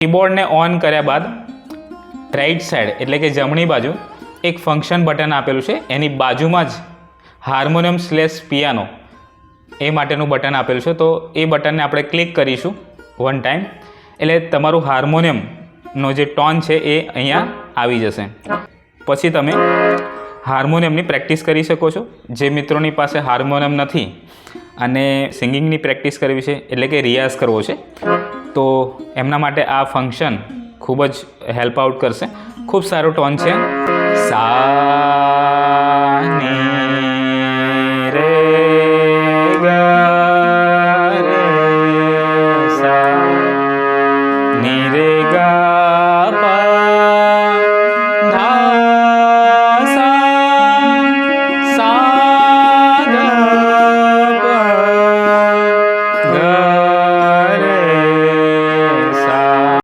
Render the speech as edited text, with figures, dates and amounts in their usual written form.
કીબોર્ડને on કર્યા બાદ right side એટલે કે જમણી બાજુ એક ફંક્શન બટન આપેલું છે, એની બાજુમાં જ હાર્મોનિયમ / પિયાનો એ માટેનું બટન આપેલું છે. તો એ બટનને આપણે ક્લિક કરીશું 1 ટાઈમ એટલે તમારું હાર્મોનિયમનો જે ટોન છે એ અહીંયા આવી જશે. પછી તમે હાર્મોનિયમની પ્રેક્ટિસ કરી શકો છો. જે મિત્રોની પાસે હાર્મોનિયમ નથી અને સિંગિંગની પ્રેક્ટિસ કરવી છે એટલે કે રિયાઝ કરવો છે તો એમના માટે આ ફંક્શન ખૂબ જ હેલ્પ આઉટ કરશે. ખૂબ સારો ટોન છે. સા ની